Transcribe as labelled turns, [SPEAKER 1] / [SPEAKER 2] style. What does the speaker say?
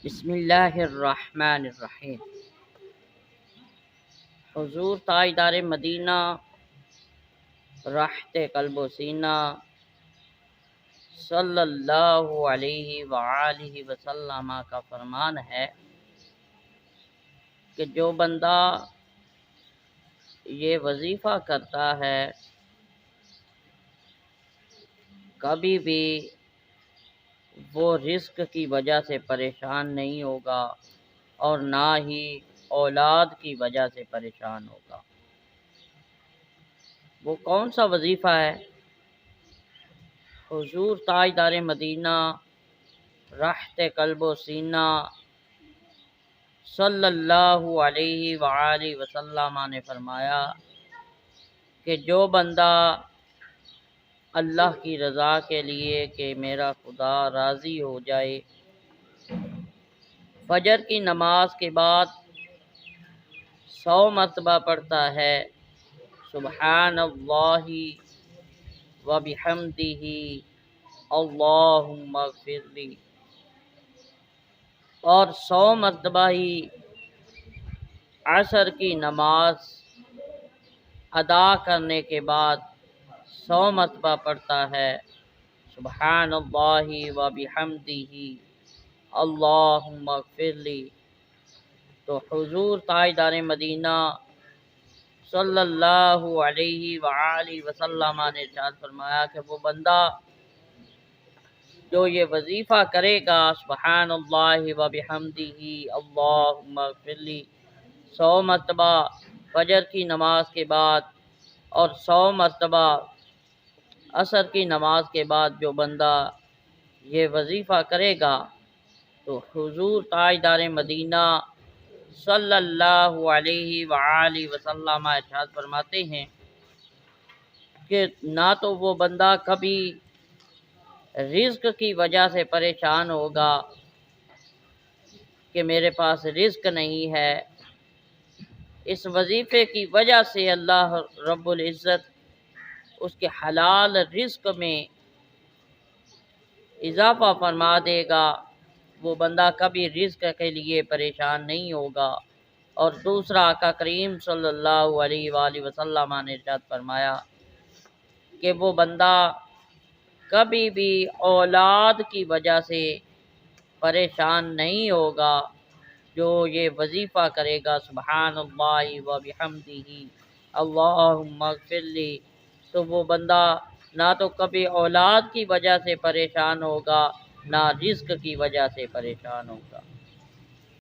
[SPEAKER 1] بسم اللہ الرحمن الرحیم۔ حضور تاجدار مدینہ راحت قلب و سینہ صلی اللہ علیہ وآلہ وسلم کا فرمان ہے کہ جو بندہ یہ وظیفہ کرتا ہے کبھی بھی وہ رزق کی وجہ سے پریشان نہیں ہوگا اور نہ ہی اولاد کی وجہ سے پریشان ہوگا۔ وہ کون سا وظیفہ ہے؟ حضور تاجدار مدینہ راحت قلب و سینہ صلی اللہ علیہ وآلہ وسلم نے فرمایا کہ جو بندہ اللہ کی رضا کے لیے کہ میرا خدا راضی ہو جائے فجر کی نماز کے بعد 100 مرتبہ پڑھتا ہے سبحان اللہ و بحمدہ اللہم اغفر لی، اور 100 مرتبہ ہی عصر کی نماز ادا کرنے کے بعد 100 مرتبہ پڑھتا ہے سبحان اللہ و بحمدہ اللہم اغفر لی، تو حضور تاجدار مدینہ صلی اللہ علیہ وآلہ وسلم نے ارشاد فرمایا کہ وہ بندہ جو یہ وظیفہ کرے گا سبحان اللہ و بحمدہ اللہم اغفر لی 100 مرتبہ فجر کی نماز کے بعد اور 100 مرتبہ عصر کی نماز کے بعد جو بندہ یہ وظیفہ کرے گا تو حضور تاجدار مدینہ صلی اللہ علیہ وآلہ وسلم ارشاد فرماتے ہیں کہ نہ تو وہ بندہ کبھی رزق کی وجہ سے پریشان ہوگا کہ میرے پاس رزق نہیں ہے، اس وظیفے کی وجہ سے اللہ رب العزت اس کے حلال رزق میں اضافہ فرما دے گا، وہ بندہ کبھی رزق کے لیے پریشان نہیں ہوگا۔ اور دوسرا آقا کریم صلی اللہ علیہ وآلہ وسلم نے ارشاد فرمایا کہ وہ بندہ کبھی بھی اولاد کی وجہ سے پریشان نہیں ہوگا جو یہ وظیفہ کرے گا سبحان اللہ و بحمدہ اللہم اغفر لی، تو وہ بندہ نہ تو کبھی اولاد کی وجہ سے پریشان ہوگا نہ رزق کی وجہ سے پریشان ہوگا۔